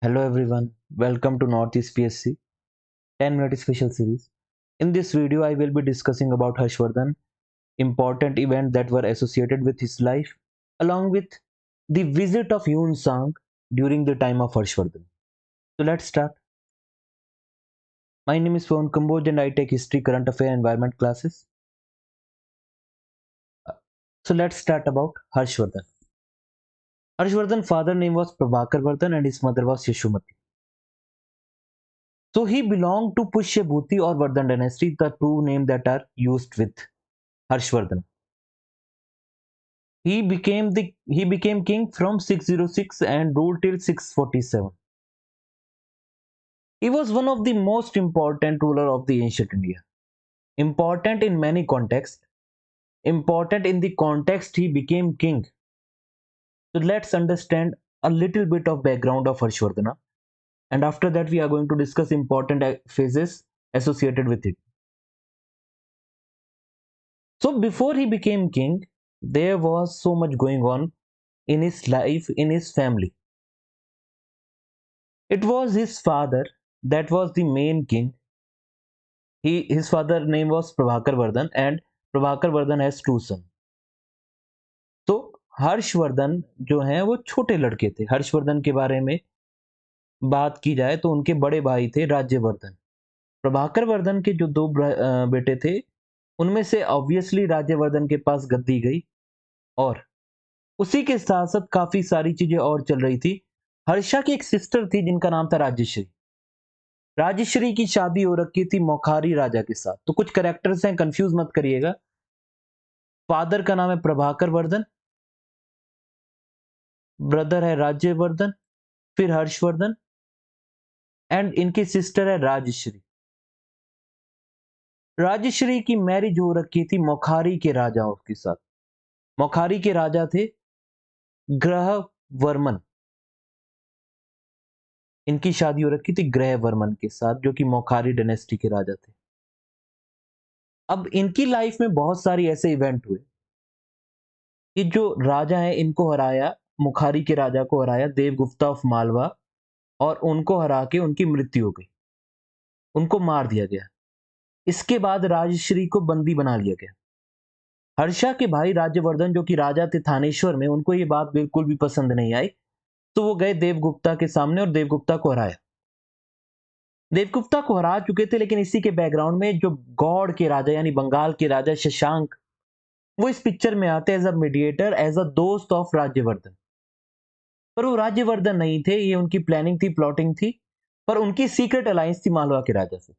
Hello everyone, welcome to Northeast PSC 10-minute special series. In this video, I will be discussing about Harshvardhan, important events that were associated with his life, along with the visit of Yun Sang during the time of Harshvardhan. So let's start. My name is Pawan Kamboj and I take history, current affair, environment classes. So let's start about Harshvardhan. Harshvardhan's father name was Prabhakar Vardhan and his mother was Yashomati. So he belonged to Pushyabhuti or Vardhan dynasty, the two names that are used with Harshvardhan. He became king from 606 and ruled till 647. He was one of the most important ruler of the ancient India. Important in many contexts. Important in the context he became king. So let's understand a little bit of background of Harshvardhana, and after that we are going to discuss important phases associated with it. So before he became king, there was so much going on in his life, in his family. It was his father that was the main king. His father name was Prabhakar Vardhan and Prabhakar Vardhan has two sons. तो हर्षवर्धन जो हैं वो छोटे लड़के थे. हर्षवर्धन के बारे में बात की जाए तो उनके बड़े भाई थे राज्यवर्धन. प्रभाकर वर्धन के जो दो बेटे थे उनमें से ऑब्वियसली राज्यवर्धन के पास गद्दी गई और उसी के साथ साथ काफी सारी चीजें और चल रही थी. हर्षा की एक सिस्टर थी जिनका नाम था राजश्री. राजश्री की शादी हो रखी थी मोखारी राजा के साथ. तो कुछ कैरेक्टर्स हैं, कंफ्यूज मत करिएगा. फादर का नाम है प्रभाकर वर्धन, ब्रदर है राज्यवर्धन, फिर हर्षवर्धन एंड इनकी सिस्टर है राजश्री. राजश्री की मैरिज हो रखी थी मोखारी के राजाओं के साथ. मोखारी के राजा थे ग्रह वर्मन. इनकी शादी हो रखी थी ग्रह वर्मन के साथ जो कि मोखारी डायनेस्टी के राजा थे. अब इनकी लाइफ में बहुत सारी ऐसे इवेंट हुए कि जो राजा है इनको हराया, मुखारी के राजा को हराया देवगुप्ता ऑफ मालवा, और उनको हरा के उनकी मृत्यु हो गई. उनको मार दिया गया. इसके बाद राजश्री को बंदी बना लिया गया. हर्षा के भाई राज्यवर्धन जो कि राजा थे थानेश्वर में, उनको ये बात बिल्कुल भी पसंद नहीं आई. तो वो गए देवगुप्ता के सामने और देवगुप्ता को हराया. देवगुप्ता को हरा चुके थे लेकिन इसी के बैकग्राउंड में जो गौड़ के राजा यानी बंगाल के राजा शशांक, वो इस पिक्चर में आते as a mediator, as a दोस्त ऑफ राज्यवर्धन. पर वो राज्यवर्धन नहीं थे, ये उनकी प्लानिंग थी, प्लॉटिंग थी. पर उनकी सीक्रेट अलायंस थी मालवा के राजा से.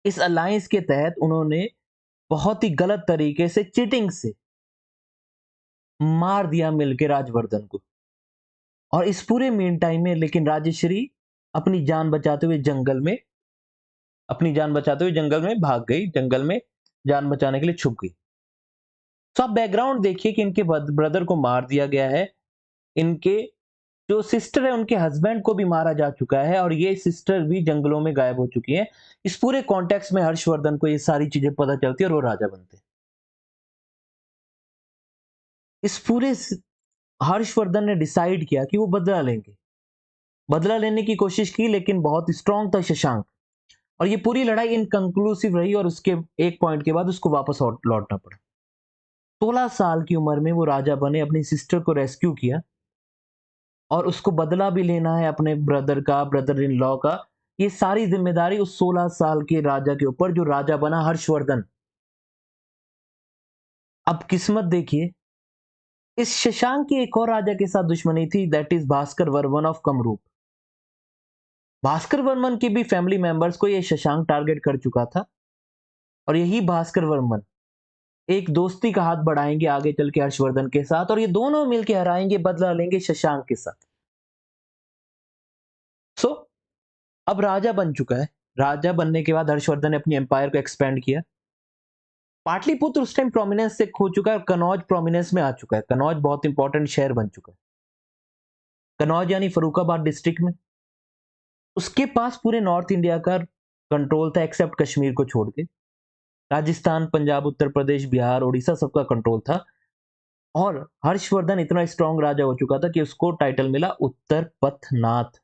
इस अलायंस के तहत उन्होंने बहुत ही गलत तरीके से चीटिंग से मार दिया मिलके राजवर्धन को. और इस पूरे मीन टाइम में लेकिन राजश्री अपनी जान बचाते हुए जंगल में भाग गई, जंगल में जान बचाने के लिए छुप गई. तो आप बैकग्राउंड देखिए कि इनके ब्रदर को मार दिया गया है. इनके जो सिस्टर है उनके हस्बैंड को भी मारा जा चुका है और ये सिस्टर भी जंगलों में गायब हो चुकी है. इस पूरे कॉन्टेक्स्ट में हर्षवर्धन को ये सारी चीजें पता चलती है और वो राजा बनते हैं. इस पूरे हर्षवर्धन ने डिसाइड किया कि वो बदला लेंगे. बदला लेने की कोशिश की लेकिन बहुत स्ट्रांग था शशांक, और ये पूरी लड़ाई इनकंक्लूसिव रही और उसके एक पॉइंट के बाद उसको वापस लौटना पड़ा. 16 साल की उम्र में वो राजा बने, अपनी सिस्टर को रेस्क्यू किया और उसको बदला भी लेना है अपने ब्रदर का, ब्रदर इन लॉ का. ये सारी जिम्मेदारी उस 16 साल के राजा के ऊपर जो राजा बना हर्षवर्धन. अब किस्मत देखिए, इस शशांक की एक और राजा के साथ दुश्मनी थी, that is Bhaskar Varman of Kamarupa. Bhaskar Varman के भी फैमिली मेंबर्स को ये शशांक टारगेट कर चुका था और यही भास्कर वर्मन एक दोस्ती का हाथ बढ़ाएंगे आगे चल के हर्षवर्धन के साथ और ये दोनों मिलकर हराएंगे, बदला लेंगे शशांक के साथ. सो अब राजा बन चुका है. राजा बनने के बाद हर्षवर्धन ने अपनी एम्पायर को एक्सपेंड किया. पाटलिपुत्र उस टाइम प्रोमिनेंस से खो चुका है और कनौज प्रोमिनेंस में आ चुका है. कनौज बहुत इंपॉर्टेंट शहर बन चुका है. कनौज यानी फरुखाबाद डिस्ट्रिक्ट में. उसके पास पूरे नॉर्थ इंडिया का कंट्रोल था एक्सेप्ट कश्मीर को छोड़ के. राजस्थान, पंजाब, उत्तर प्रदेश, बिहार, उड़ीसा सबका कंट्रोल था. और हर्षवर्धन इतना स्ट्रांग राजा हो चुका था कि उसको टाइटल मिला उत्तर पथनाथ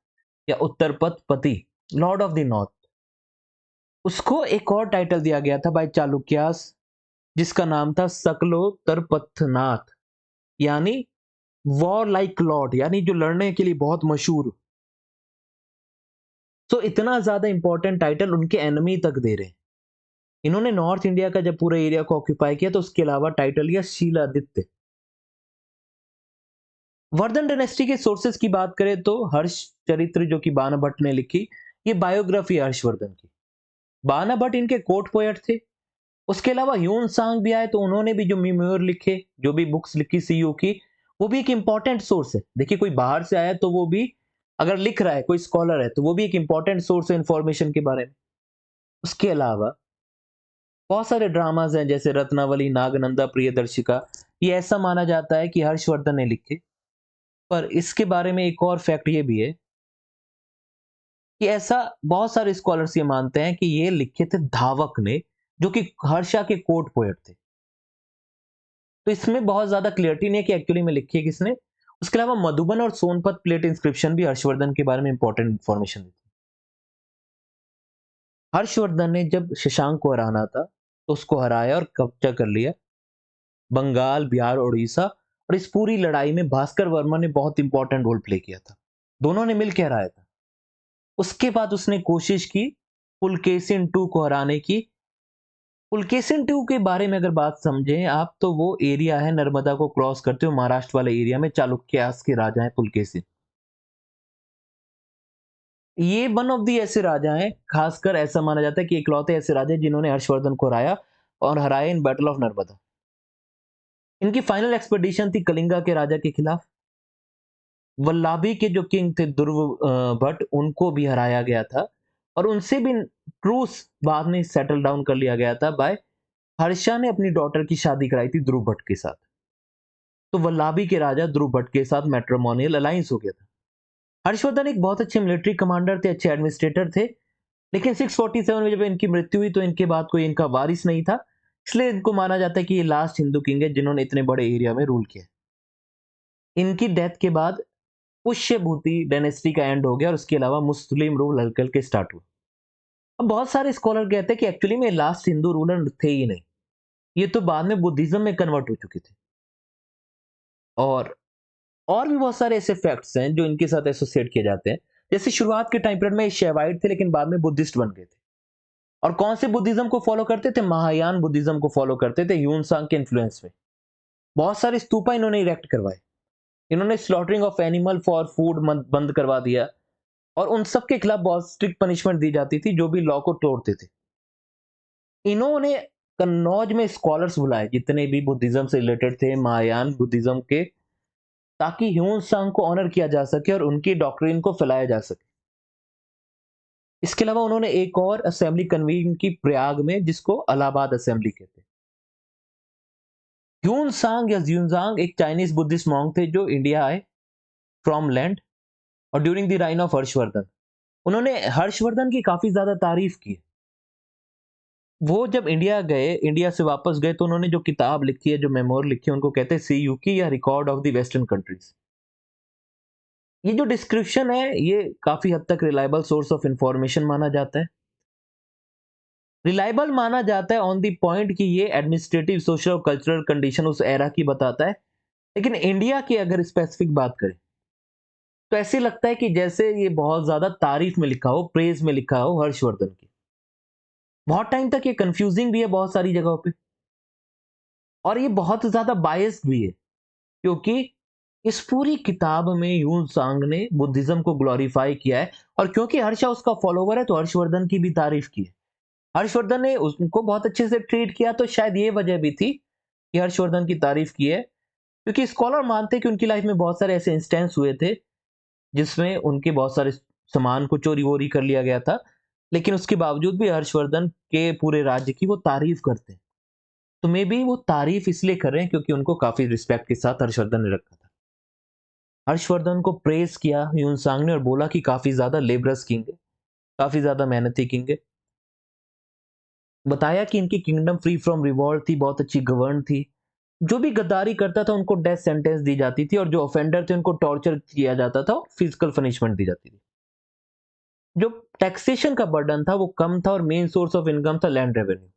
या उत्तर पथपति, लॉर्ड ऑफ द नॉर्थ। उसको एक और टाइटल दिया गया था बाय चालुक्यास, जिसका नाम था सकलोत्तरपथनाथ, यानी वॉर लाइक लॉर्ड, यानी जो लड़ने के लिए बहुत मशहूर। तो इतना ज्यादा इंपॉर्टेंट टाइटल उनके एनिमी तक दे रहे हैं। इन्होंने नॉर्थ इंडिया का जब पूरे एरिया को ऑक्यूपाई किया तो उसके अलावा टाइटल लिया शीलादित्य। वर्धन डायनेस्टी के सोर्सेस की बात करें तो हर्ष चरित्र जो कि बाणा भट्ट ने लिखी, ये बायोग्राफी है हर्षवर्धन की। बाणा भट्ट इनके कोर्ट पोएट थे। उसके अलावा ह्यून सांग भी आए तो उन्होंने भी जो मेमोयर लिखे, जो भी बुक्स लिखी सीयू की, वो भी एक इंपॉर्टेंट सोर्स है। देखिए कोई बाहर से आया तो वो भी अगर लिख रहा है, कोई स्कॉलर है, तो वो भी एक इंपॉर्टेंट सोर्स है इंफॉर्मेशन के बारे में। उसके अलावा बहुत सारे ड्रामाज हैं जैसे रत्नावली, नागनंदा, प्रियदर्शिका, ये ऐसा माना जाता है कि हर्षवर्धन ने लिखे। पर इसके बारे में एक और फैक्ट ये भी है कि ऐसा बहुत सारे स्कॉलर्स ये मानते हैं कि ये लिखे थे धावक ने, जो कि हर्षा के कोर्ट पोएट थे। तो इसमें बहुत ज्यादा क्लियरिटी नहीं है कि एक्चुअली में लिखी है किसने। उसके अलावा मधुबन और सोनपत प्लेट इंस्क्रिप्शन भी हर्षवर्धन के बारे में इंपॉर्टेंट इंफॉर्मेशन देती है। हर्षवर्धन ने जब शशांक को हराना था तो उसको हराया और कब्जा कर लिया बंगाल, बिहार, उड़ीसा। और इस पूरी लड़ाई में भास्कर वर्मा ने बहुत इंपॉर्टेंट रोल प्ले किया था। दोनों ने मिलकर हराया था। उसके बाद उसने कोशिश की पुलकेशिन टू को हराने की। पुलकेशिन टू के बारे में अगर बात समझें आप, तो वो एरिया है नर्मदा को क्रॉस करते हुए महाराष्ट्र वाले एरिया में, चालुक्यास के राजा हैं पुलकेशिन। ये वन ऑफ दी ऐसे राजा हैं, खासकर ऐसा माना जाता है कि इकलौते ऐसे राजा हैं जिन्होंने हर्षवर्धन को हराया और हराया इन बैटल ऑफ नर्मदा। इनकी फाइनल एक्सपेडिशन थी कलिंगा के राजा के खिलाफ। वल्लाभी के जो किंग थे ध्रुव भट्ट, उनको भी हराया गया था और उनसे भी ट्रूस बाद में सेटल डाउन कर लिया गया था बाय हर्षा ने अपनी डॉटर की शादी कराई थी ध्रुव भट्ट के साथ। तो वल्लाभी के राजा ध्रुव भट्ट के साथ मैट्रिमोनियल अलायंस हो गया था। हर्षवर्धन एक बहुत अच्छे मिलिट्री कमांडर थे, अच्छे एडमिनिस्ट्रेटर थे। लेकिन 647 में जब इनकी मृत्यु हुई तो इनके बाद कोई इनका वारिस नहीं था। इसलिए इनको माना जाता है कि ये लास्ट हिंदू किंग है जिन्होंने इतने बड़े एरिया में रूल किया। इनकी डेथ के बाद पुष्यभूति डायनेस्टी का एंड हो गया और उसके अलावा मुस्लिम रूल हल्के हल्के स्टार्ट हुआ। अब बहुत सारे स्कॉलर कहते हैं कि एक्चुअली में लास्ट हिंदू रूलर थे ही नहीं, ये तो बाद में बुद्धिज्म में कन्वर्ट हो चुके थे। और भी बहुत सारे ऐसे फैक्ट्स हैं जो इनके साथ एसोसिएट किए जाते हैं। जैसे शुरुआत के टाइम पीरियड में शैवाइट थे लेकिन बाद में बुद्धिस्ट बन गए थे। और कौन से बुद्धिज्म को फॉलो करते थे? महायान बुद्धिज्म को फॉलो करते थे ह्यून सांग के इन्फ्लुएंस में। बहुत सारे स्तूपा इन्होंने इरेक्ट करवाए। इन्होंने slaughtering of animal for food बंद करवा दिया और उन सब के खिलाफ बहुत स्ट्रिक्ट पनिशमेंट दी जाती थी जो भी लॉ को तोड़ते थे। इन्होंने कन्नौज में स्कॉलर्स बुलाए जितने भी बुद्धिज्म से रिलेटेड थे, महायान बुद्धिज्म के, ताकि ह्यून सांग को ऑनर किया जा सके और उनकी डॉक्ट्रिन को फैलाया जा सके। इसके अलावा उन्होंने एक और असेंबली कन्वीन की प्रयाग में, जिसको इलाहाबाद असेंबली कहते हैं। ह्यून सांग या ज्यूनजांग एक चाइनीज बुद्धिस्ट मॉन्क थे जो इंडिया आए फ्रॉम लैंड और during the reign of Harshvardhan उन्होंने हर्षवर्धन की काफी ज्यादा तारीफ की। वो जब इंडिया गए, इंडिया से वापस गए, तो उन्होंने जो किताब लिखी है, जो मेमोर लिखी है, उनको कहते हैं सी यूकी या record of the western countries. ये जो डिस्क्रिप्शन है ये काफी हद तक रिलायबल सोर्स ऑफ इंफॉर्मेशन माना जाता है। रिलायबल माना जाता है ऑन द पॉइंट कि ये एडमिनिस्ट्रेटिव, सोशल और कल्चरल कंडीशन उस एरा की बताता है। लेकिन इंडिया की अगर स्पेसिफिक बात करें तो ऐसे लगता है कि जैसे ये बहुत ज्यादा तारीफ में लिखा हो, प्रेज में लिखा हो हर्षवर्धन की। बहुत टाइम तक ये कंफ्यूजिंग भी है बहुत सारी जगहों पे और ये बहुत ज्यादा बायस्ड भी है, क्योंकि इस पूरी किताब में यून सांग ने बुद्धिज्म को ग्लोरीफाई किया है और क्योंकि हर्षा उसका फॉलोवर है तो हर्षवर्धन की भी तारीफ की है। हर्षवर्धन ने उसको बहुत अच्छे से ट्रीट किया, तो शायद ये वजह भी थी कि हर्षवर्धन की तारीफ की है, क्योंकि स्कॉलर मानते हैं कि उनकी लाइफ में बहुत सारे ऐसे इंस्टेंस हुए थे जिसमें उनके बहुत सारे सामान को चोरी वोरी कर लिया गया था, लेकिन उसके बावजूद भी हर्षवर्धन के पूरे राज्य की वो तारीफ करते हैं। तो मे बी वो तारीफ इसलिए कर रहे हैं क्योंकि उनको काफी रिस्पेक्ट के साथ हर्षवर्धन ने रखा था। हर्षवर्धन को प्रेस किया ह्यून सांग ने और बोला कि काफी ज्यादा लेबरस किंग है, काफी ज्यादा मेहनती किंग है। बताया कि इनकी किंगडम फ्री फ्रॉम रिवॉल्ट थी, बहुत अच्छी गवर्न थी। जो भी गद्दारी करता था उनको डेथ सेंटेंस दी जाती थी, और जो ऑफेंडर थे उनको टॉर्चर किया जाता था और फिजिकल पनिशमेंट दी जाती थी। जो टैक्सेशन का बर्डन था वो कम था, और मेन सोर्स ऑफ इनकम था लैंड रेवेन्यू।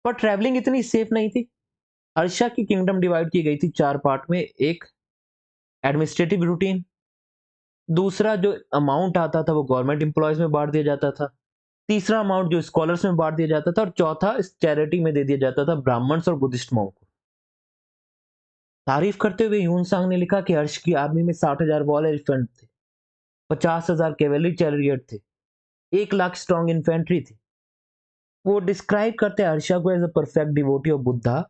पर ट्रैवलिंग इतनी सेफ नहीं थी। अर्शा की किंगडम डिवाइड की गई थी 4 पार्ट में। एक एडमिनिस्ट्रेटिव रूटीन, दूसरा जो अमाउंट आता था वो गवर्नमेंट एम्प्लॉयज में बांट दिया जाता था, तीसरा अमाउंट जो स्कॉलर्स में बांट दिया जाता था, और चौथा इस चैरिटी में दे दिया जाता था ब्राह्मण्स और बुद्धिस्ट मॉन्क को। तारीफ करते हुए ह्यून सांग ने लिखा कि हर्ष की आर्मी में 60,000 वॉल एलिफेंट थे, 50,000 कैवेलरी चैरियट थे, 1 लाख स्ट्रॉन्ग इन्फेंट्री थी। वो डिस्क्राइब करते हैं हर्षा को as a perfect devotee of Buddha,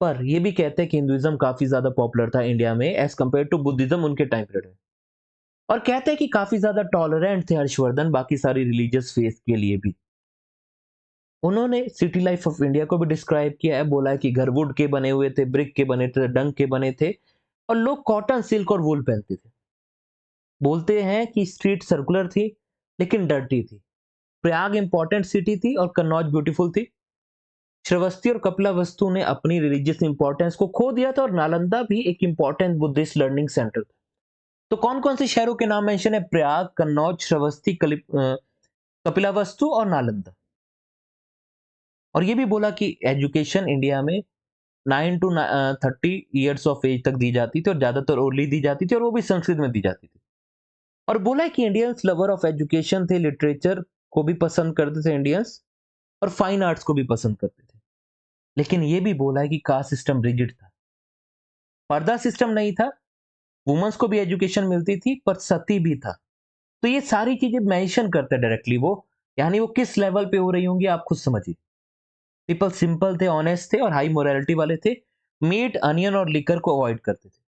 पर ये भी कहते हैं कि हिंदुइज्म काफी ज्यादा पॉपुलर था इंडिया में एज कम्पेयर टू बुद्धिज्म उनके टाइम पीरियड में। और कहते हैं कि काफी ज्यादा टॉलरेंट थे हर्षवर्धन बाकी सारी रिलीजियस फेथ के लिए भी। उन्होंने सिटी लाइफ ऑफ इंडिया को भी डिस्क्राइब किया है, बोला है कि घर वुड के बने हुए थे, ब्रिक के बने थे, डंग के बने थे, और लोग कॉटन, सिल्क और वूल पहनते थे। बोलते हैं कि स्ट्रीट सर्कुलर थी लेकिन डर्टी थी। प्रयाग इंपॉर्टेंट सिटी थी और कन्नौज ब्यूटीफुल थी। श्रवस्ती और कपिलावस्तु ने अपनी रिलीजियस इंपॉर्टेंस को खो दिया था, और नालंदा भी एक इंपॉर्टेंट बुद्धिस्ट लर्निंग सेंटर था। तो कौन कौन से शहरों के नाम मेंशन है? प्रयाग, कन्नौज, श्रवस्ती, कपिलावस्तु और नालंदा। और ये भी बोला कि एजुकेशन इंडिया में 9 टू 30 ईयर्स ऑफ एज तक दी जाती थी, और ज्यादातर ओरली दी जाती थी, और वो भी संस्कृत में दी जाती थी। और बोला है कि इंडियंस लवर ऑफ एजुकेशन थे, लिटरेचर को भी पसंद करते थे इंडियंस, और फाइन आर्ट्स को भी पसंद करते थे। लेकिन ये भी बोला है कि कास्ट सिस्टम रिजिड था, पर्दा सिस्टम नहीं था, वुमेन्स को भी एजुकेशन मिलती थी, पर सती भी था। तो ये सारी चीजें मेंशन करते डायरेक्टली वो, यानी वो किस लेवल पे हो रही होंगी आप खुद समझिए। पीपल सिंपल थे, ऑनेस्ट थे, और हाई मोरालिटी वाले थे। मीट, अनियन और लिकर को अवॉइड करते थे।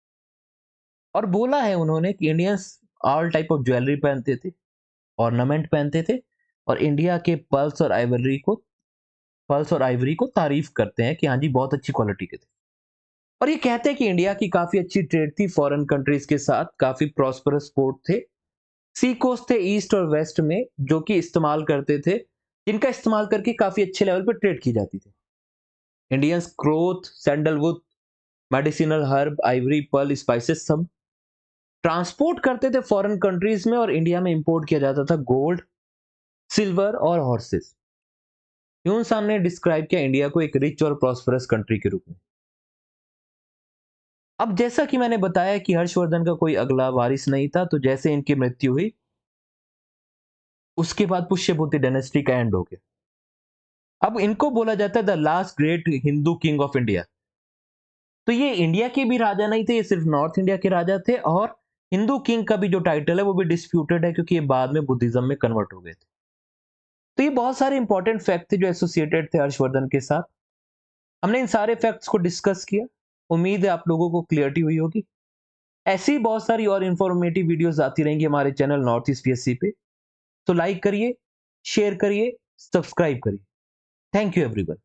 और बोला है उन्होंने कि Indians all type of jewellery पहनते थे, ऑर्नामेंट पहनते थे, और इंडिया के पल्स और आइवरी को तारीफ करते हैं कि हाँ जी बहुत अच्छी क्वालिटी के थे। और ये कहते हैं कि इंडिया की काफी अच्छी ट्रेड थी फॉरेन कंट्रीज के साथ, काफी प्रॉस्परस पोर्ट थे, सी कोस्ट थे ईस्ट और वेस्ट में जो कि इस्तेमाल करते थे, जिनका इस्तेमाल करके काफी अच्छे लेवल पर ट्रेड की जाती थी। Indians cloth, sandalwood, medicinal herb, ivory, pearl, spices सब ट्रांसपोर्ट करते थे फॉरेन कंट्रीज में, और इंडिया में इंपोर्ट किया जाता था गोल्ड, सिल्वर और हॉर्सेस। ह्यून सांग ने डिस्क्राइब किया इंडिया को एक रिच और प्रॉस्परस कंट्री के रूप में। अब जैसा कि मैंने बताया कि हर्षवर्धन का कोई अगला वारिस नहीं था, तो जैसे इनकी मृत्यु हुई उसके बाद पुष्यभूति डायनेस्टी का एंड हो गया। अब इनको बोला जाता है the last great Hindu king of India. तो ये इंडिया के भी राजा नहीं थे, ये सिर्फ नॉर्थ इंडिया के राजा थे, और हिंदू किंग का भी जो टाइटल है वो भी डिस्प्यूटेड है, क्योंकि ये बाद में बुद्धिज्म में कन्वर्ट हो गए थे। तो ये बहुत सारे इंपॉर्टेंट फैक्ट थे जो एसोसिएटेड थे हर्षवर्धन के साथ। हमने इन सारे फैक्ट्स को डिस्कस किया। उम्मीद है आप लोगों को क्लियरिटी हुई होगी। ऐसी ही बहुत सारी और इंफॉर्मेटिव वीडियोस आती रहेंगी हमारे चैनल नॉर्थ ईस्ट पीएससी पे। तो लाइक करिए, शेयर करिए, सब्सक्राइब करिए। Thank you everyone.